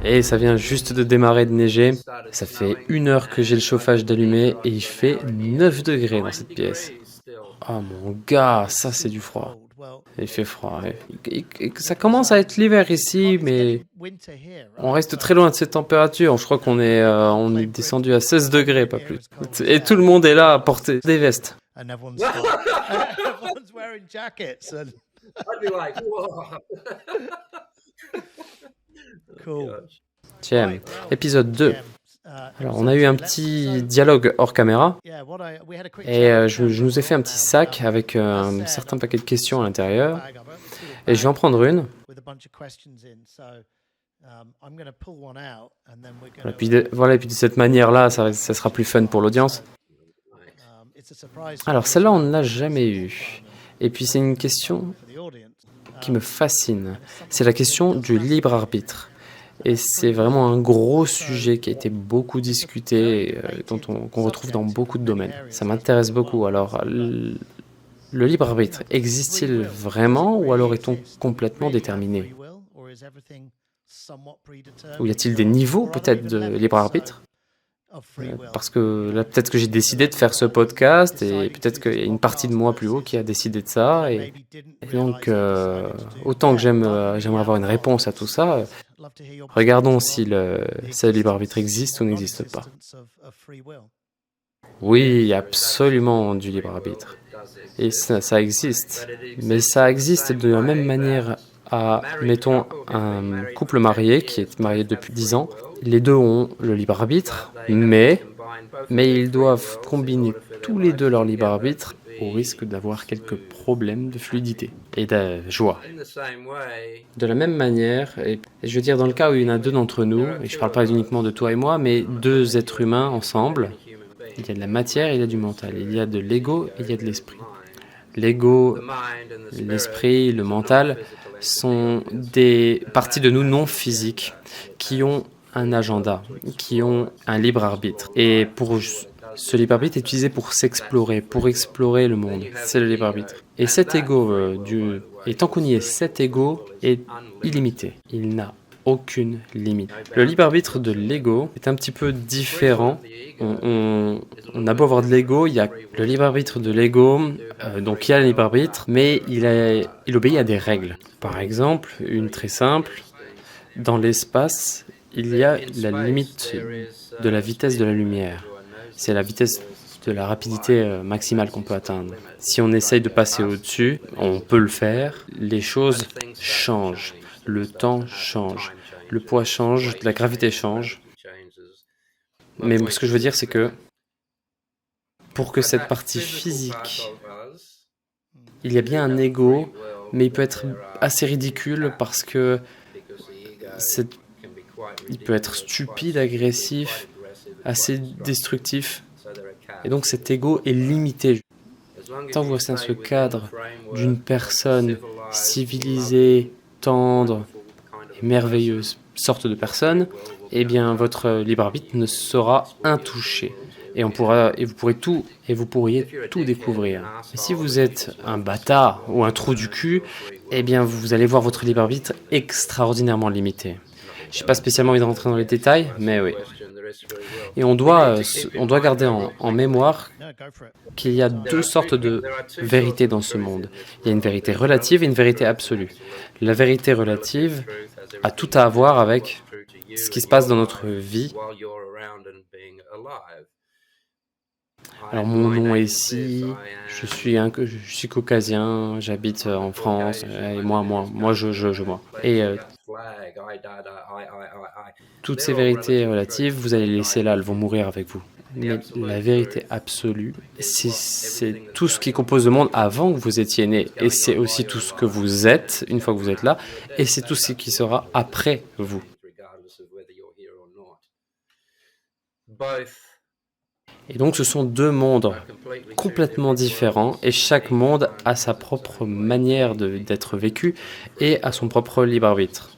Et ça vient juste de démarrer de neiger. Ça fait 1 heure que j'ai le chauffage d'allumé et il fait 9 degrés dans cette pièce. Ah mon gars, ça c'est du froid. Il fait froid. Et ça commence à être l'hiver ici, mais on reste très loin de cette température. Je crois on est descendu à 16 degrés, pas plus. Et tout le monde est là à porter des vestes. Everyone's wearing jackets and I'd be like, whoa. cool. Tiens, épisode 2. Alors, on a eu un petit dialogue hors caméra et je nous ai fait un petit sac avec un certain paquet de questions à l'intérieur. Et je vais en prendre une. Voilà, et puis de cette manière-là, ça sera plus fun pour l'audience. Alors, celle-là, on ne l'a jamais eue. Et puis, c'est une question qui me fascine. C'est la question du libre arbitre. Et c'est vraiment un gros sujet qui a été beaucoup discuté, qu'on retrouve dans beaucoup de domaines. Ça m'intéresse beaucoup. Alors, le libre arbitre, existe-t-il vraiment ou alors est-on complètement déterminé? Ou y a-t-il des niveaux peut-être de libre arbitre? Parce que là, peut-être que j'ai décidé de faire ce podcast et peut-être qu'il y a une partie de moi plus haut qui a décidé de ça. Et donc, autant que j'aimerais avoir une réponse à tout ça, regardons si le libre arbitre existe ou n'existe pas. Oui, absolument du libre arbitre. Et ça existe. Mais ça existe de la même manière à, mettons, un couple marié qui est marié depuis 10 ans. Les deux ont le libre arbitre, mais ils doivent combiner tous les deux leur libre arbitre au risque d'avoir quelques problèmes de fluidité et de joie. De la même manière, et je veux dire dans le cas où il y en a deux d'entre nous, et je ne parle pas uniquement de toi et moi, mais deux êtres humains ensemble, il y a de la matière et il y a du mental, il y a de l'ego et il y a de l'esprit. L'ego, l'esprit, le mental sont des parties de nous non physiques qui ont un agenda, qui ont un libre arbitre. Et ce libre arbitre est utilisé pour s'explorer, pour explorer le monde. C'est le libre arbitre. Et cet ego, et tant qu'on y est, cet ego est illimité. Il n'a aucune limite. Le libre arbitre de l'ego est un petit peu différent. On a beau avoir de l'ego, il y a le libre arbitre de l'ego, donc il y a le libre arbitre, mais il obéit à des règles. Par exemple, une très simple, dans l'espace, il y a la limite de la vitesse de la lumière. C'est la vitesse de la rapidité maximale qu'on peut atteindre. Si on essaye de passer au-dessus, on peut le faire. Les choses changent. Le temps change. Le poids change. La gravité change. Mais ce que je veux dire, c'est que pour que cette partie physique, il y a bien un ego, mais il peut être assez ridicule parce que il peut être stupide, agressif, assez destructif. Et donc cet ego est limité. Tant que vous restez dans ce cadre d'une personne civilisée, tendre et merveilleuse sorte de personne, eh bien votre libre arbitre ne sera intouché. Et vous pourriez tout découvrir. Mais si vous êtes un bâtard ou un trou du cul, eh bien vous allez voir votre libre arbitre extraordinairement limité. Je n'ai pas spécialement envie de rentrer dans les détails, mais oui. Et on doit garder en mémoire qu'il y a deux sortes de vérités dans ce monde. Il y a une vérité relative et une vérité absolue. La vérité relative a tout à voir avec ce qui se passe dans notre vie. Alors mon nom est ici, je suis caucasien, j'habite en France, et moi. Et toutes ces vérités relatives, vous allez les laisser là, elles vont mourir avec vous. Mais la vérité absolue, c'est tout ce qui compose le monde avant que vous étiez né. Et c'est aussi tout ce que vous êtes, une fois que vous êtes là. Et c'est tout ce qui sera après vous. Et donc ce sont deux mondes complètement différents. Et chaque monde a sa propre manière d'être vécu et a son propre libre arbitre.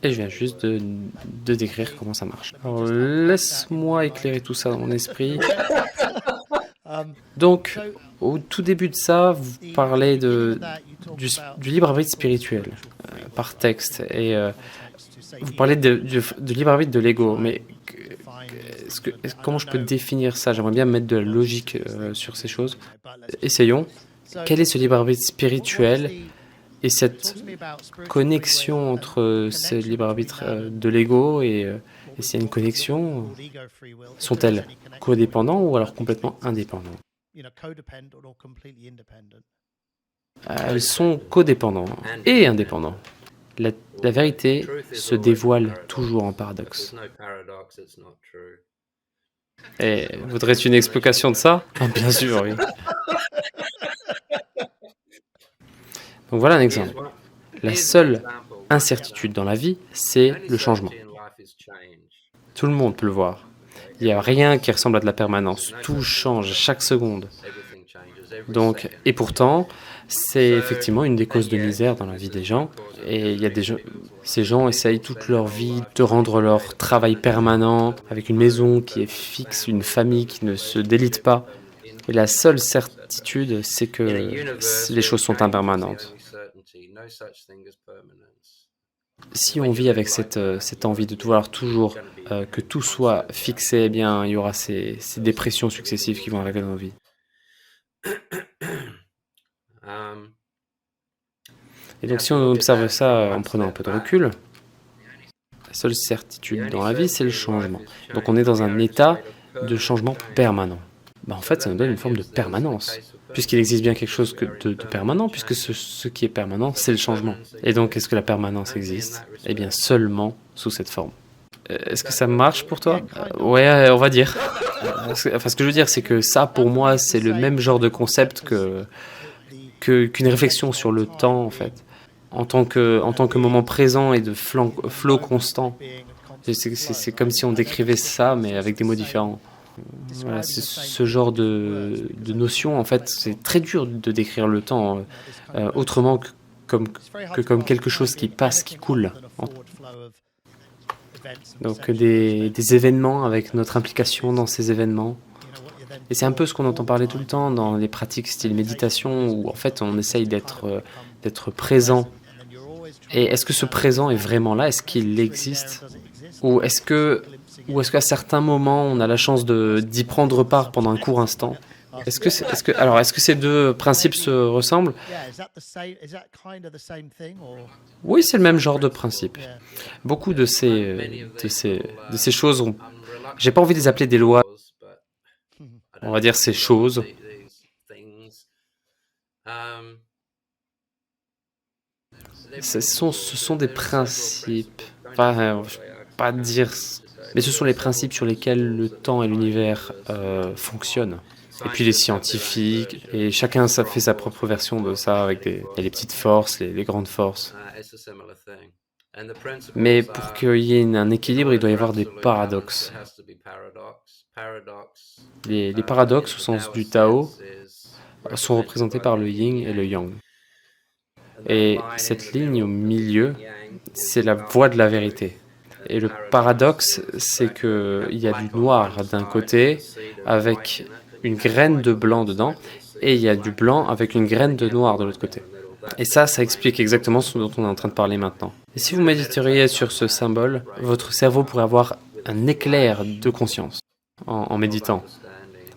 Et je viens juste de décrire comment ça marche. Alors laisse-moi éclairer tout ça dans mon esprit. Donc, au tout début de ça, vous parlez du libre arbitre spirituel par texte. Et Vous parlez de libre arbitre de l'ego, mais comment je peux définir ça? J'aimerais bien mettre de la logique sur ces choses. Essayons. Quel est ce libre arbitre spirituel et cette connexion entre ce libre arbitre de l'ego et s'il y a une connexion, sont-elles codépendants ou alors complètement indépendants? Elles sont codépendants et indépendants. La vérité se dévoile toujours en paradoxe. Et voudrais-tu une explication de ça? Ah, bien sûr, oui. Donc voilà un exemple. La seule incertitude dans la vie, c'est le changement. Tout le monde peut le voir. Il n'y a rien qui ressemble à de la permanence. Tout change chaque seconde. Donc, et pourtant, c'est effectivement une des causes de misère dans la vie des gens. Et il y a ces gens essayent toute leur vie de rendre leur travail permanent, avec une maison qui est fixe, une famille qui ne se délite pas. Et la seule certitude, c'est que les choses sont impermanentes. Si on vit avec cette envie de vouloir toujours que tout soit fixé, eh bien, il y aura ces dépressions successives qui vont arriver dans nos vies. Et donc, si on observe ça en prenant un peu de recul, la seule certitude dans la vie, c'est le changement. Donc, on est dans un état de changement permanent. En fait, ça nous donne une forme de permanence, puisqu'il existe bien quelque chose de permanent, puisque ce qui est permanent, c'est le changement. Et donc, est-ce que la permanence existe? Eh bien, seulement sous cette forme. Est-ce que ça marche pour toi? Ouais, on va dire. Ce que je veux dire, c'est que ça, pour moi, c'est le même genre de concept qu'une réflexion sur le temps, en fait. En tant que moment présent et de flow constant. C'est comme si on décrivait ça, mais avec des mots différents. Voilà, c'est ce genre de notion, en fait, c'est très dur de décrire le temps autrement que comme quelque chose qui passe, qui coule. Donc des événements avec notre implication dans ces événements. Et c'est un peu ce qu'on entend parler tout le temps dans les pratiques style méditation, où en fait on essaye d'être présent. Et est-ce que ce présent est vraiment là? Est-ce qu'il existe? Ou est-ce qu'à certains moments on a la chance d'y prendre part pendant un court instant? Est-ce que ces deux principes se ressemblent? Oui, c'est le même genre de principe. Beaucoup de ces choses, j'ai pas envie de les appeler des lois, on va dire ces choses. Ce sont des principes, pas dire, mais ce sont les principes sur lesquels le temps et l'univers fonctionnent. Et puis les scientifiques, et chacun fait sa propre version de ça, avec il y a les petites forces, les grandes forces. Mais pour qu'il y ait un équilibre, il doit y avoir des paradoxes. Les paradoxes, au sens du Tao, sont représentés par le yin et le yang. Et cette ligne au milieu, c'est la voie de la vérité. Et le paradoxe, c'est qu'il y a du noir d'un côté, avec une graine de blanc dedans, et il y a du blanc avec une graine de noir de l'autre côté. Et ça explique exactement ce dont on est en train de parler maintenant. Et si vous méditeriez sur ce symbole, votre cerveau pourrait avoir un éclair de conscience en méditant,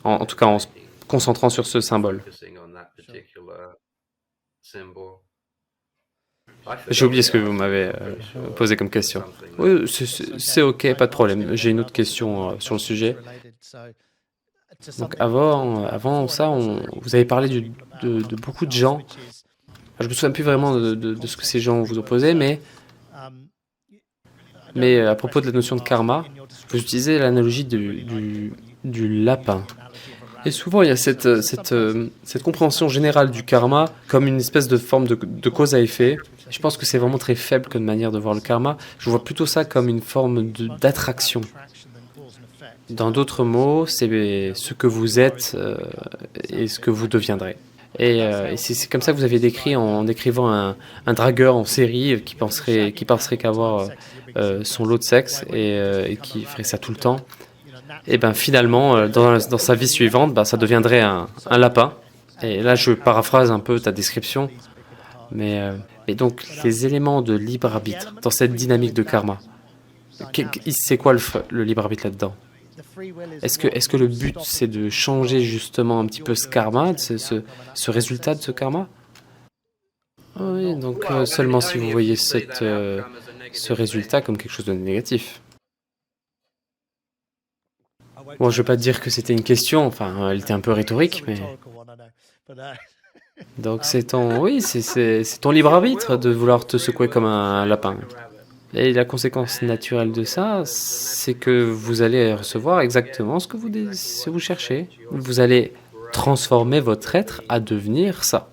en tout cas en se concentrant sur ce symbole. J'ai oublié ce que vous m'avez posé comme question. Oui, c'est ok, pas de problème. J'ai une autre question sur le sujet. Donc avant ça, vous avez parlé de beaucoup de gens. Je me souviens plus vraiment de ce que ces gens vous ont posé, mais à propos de la notion de karma, vous utilisez l'analogie du lapin. Et souvent, il y a cette compréhension générale du karma comme une espèce de forme de cause à effet. Je pense que c'est vraiment très faible comme manière de voir le karma. Je vois plutôt ça comme une forme d'attraction. Dans d'autres mots, c'est ce que vous êtes et ce que vous deviendrez. Et c'est comme ça que vous avez décrit en décrivant un dragueur en série qui penserait qu'avoir son lot de sexe et qui ferait ça tout le temps. Et bien finalement, dans sa vie suivante, ça deviendrait un lapin. Et là, je paraphrase un peu ta description, mais Et donc, les éléments de libre arbitre dans cette dynamique de karma, c'est quoi le libre arbitre là-dedans? Est-ce que le but, c'est de changer justement un petit peu ce karma, ce résultat de ce karma? Ah oui, donc seulement si vous voyez ce résultat comme quelque chose de négatif. Bon, je vais pas te dire que c'était une question, enfin, elle était un peu rhétorique, mais... Donc oui, c'est ton libre arbitre de vouloir te secouer comme un lapin. Et la conséquence naturelle de ça, c'est que vous allez recevoir exactement ce que vous cherchez. Vous allez transformer votre être à devenir ça.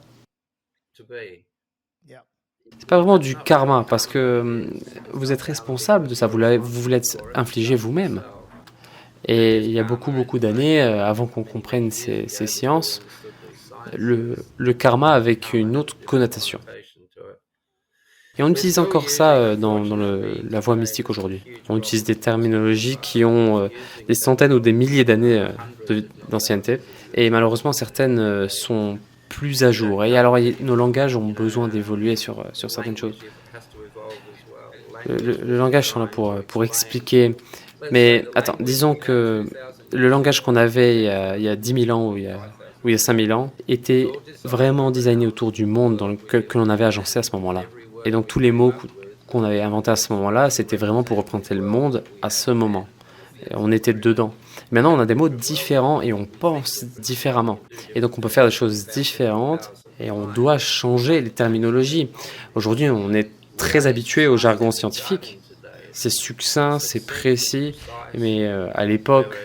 C'est pas vraiment du karma, parce que vous êtes responsable de ça, vous l'êtes infligé vous-même. Et il y a beaucoup d'années, avant qu'on comprenne ces sciences, le karma avec une autre connotation. Et on utilise encore ça dans la voie mystique aujourd'hui. On utilise des terminologies qui ont des centaines ou des milliers d'années d'ancienneté. Et malheureusement, certaines sont plus à jour. Et alors, nos langages ont besoin d'évoluer sur certaines choses. Le langage sont là pour expliquer. Mais attends, disons que le langage qu'on avait il y a 10 000 ans ou il y a 5 000 ans était vraiment designé autour du monde que l'on avait agencé à ce moment-là. Et donc tous les mots qu'on avait inventés à ce moment-là, c'était vraiment pour représenter le monde à ce moment. Et on était dedans. Maintenant, on a des mots différents et on pense différemment. Et donc on peut faire des choses différentes et on doit changer les terminologies. Aujourd'hui, on est très habitué au jargon scientifique. C'est succinct, c'est précis, mais à l'époque,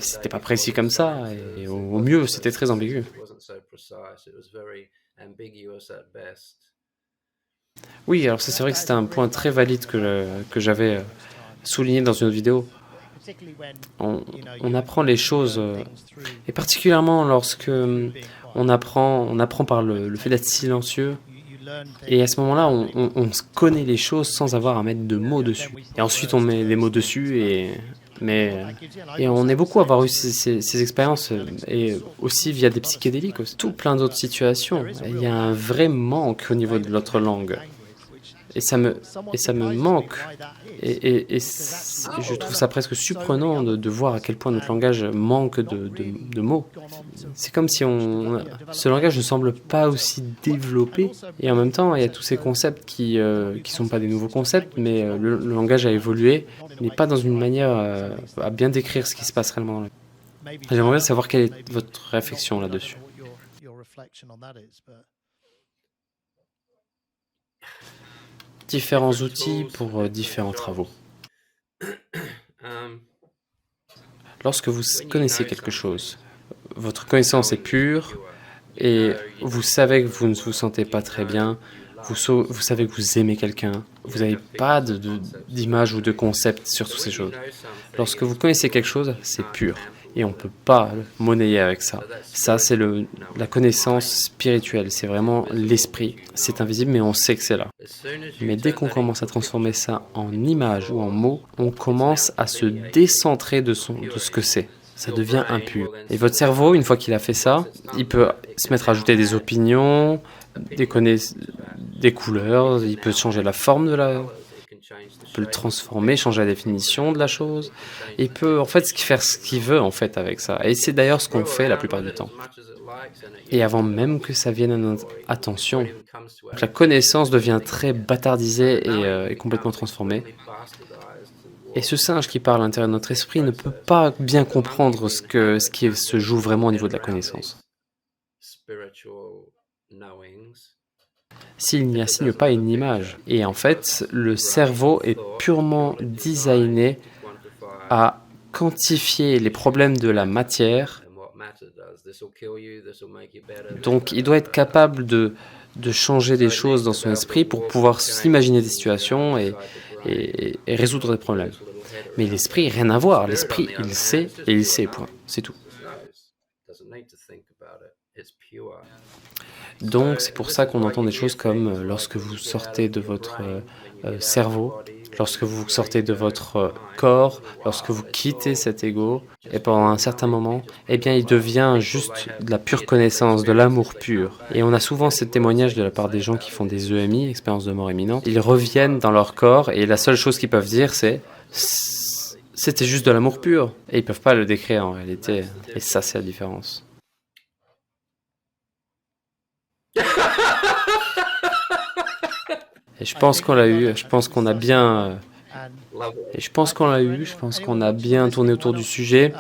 c'était pas précis comme ça, et au mieux, c'était très ambigu. Oui, alors ça, c'est vrai que c'était un point très valide que j'avais souligné dans une autre vidéo. On apprend les choses, et particulièrement lorsque on apprend par le fait d'être silencieux. Et à ce moment-là, on se connaît les choses sans avoir à mettre de mots dessus. Et ensuite, on met des mots dessus, et on est beaucoup à avoir eu ces expériences, et aussi via des psychédéliques, aussi. Tout plein d'autres situations. Il y a un vrai manque au niveau de notre langue. Et ça me manque. Je trouve ça presque surprenant de voir à quel point notre langage manque de mots. C'est comme si ce langage ne semble pas aussi développé. Et en même temps, il y a tous ces concepts qui sont pas des nouveaux concepts, mais le langage a évolué, mais pas dans une manière à bien décrire ce qui se passe réellement dans la vie. J'aimerais bien savoir quelle est votre réflexion là-dessus. Différents outils pour différents travaux. Lorsque vous connaissez quelque chose, votre connaissance est pure et vous savez que vous ne vous sentez pas très bien, vous savez que vous aimez quelqu'un, vous n'avez pas d'image ou de concept sur toutes ces choses. Lorsque vous connaissez quelque chose, c'est pur. Et on ne peut pas monnayer avec ça. Ça, c'est la connaissance spirituelle, c'est vraiment l'esprit. C'est invisible, mais on sait que c'est là. Mais dès qu'on commence à transformer ça en image ou en mots, on commence à se décentrer de ce que c'est. Ça devient impur. Et votre cerveau, une fois qu'il a fait ça, il peut se mettre à ajouter des opinions, des couleurs, il peut changer la forme il peut le transformer, changer la définition de la chose. Il peut en fait faire ce qu'il veut en fait avec ça. Et c'est d'ailleurs ce qu'on fait la plupart du temps. Et avant même que ça vienne à notre attention, la connaissance devient très bâtardisée et complètement transformée. Et ce singe qui parle à l'intérieur de notre esprit ne peut pas bien comprendre ce qui se joue vraiment au niveau de la connaissance. S'il n'y assigne pas une image. Et en fait, le cerveau est purement designé à quantifier les problèmes de la matière. Donc, il doit être capable de changer des choses dans son esprit pour pouvoir s'imaginer des situations et résoudre des problèmes. Mais l'esprit, rien à voir. L'esprit, il sait et il sait, point. C'est tout. Donc c'est pour ça qu'on entend des choses comme lorsque vous sortez de votre cerveau, lorsque vous sortez de votre corps, lorsque vous quittez cet ego, et pendant un certain moment, eh bien il devient juste de la pure connaissance, de l'amour pur. Et on a souvent ces témoignages de la part des gens qui font des EMI, expériences de mort imminente. Ils reviennent dans leur corps et la seule chose qu'ils peuvent dire c'est c'était juste de l'amour pur. Et ils peuvent pas le décrire en réalité. Et ça c'est la différence. Et je pense qu'on l'a eu, je pense qu'on a bien... Et je pense qu'on l'a eu, je pense qu'on a bien tourné autour du sujet.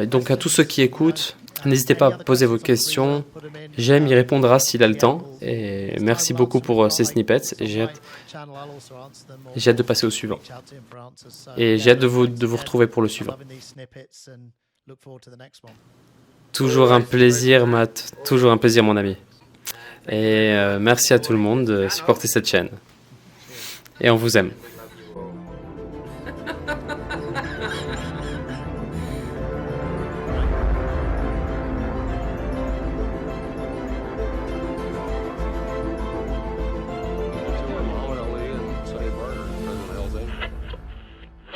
Donc à tous ceux qui écoutent, n'hésitez pas à poser vos questions. J'aime y répondra s'il a le temps. Et merci beaucoup pour ces snippets. Et j'ai hâte de passer au suivant. Et j'ai hâte de vous retrouver pour le suivant. Toujours un plaisir, Matt. Toujours un plaisir, mon ami. Et merci à tout le monde de supporter cette chaîne. Et on vous aime.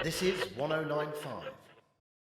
This is 1095.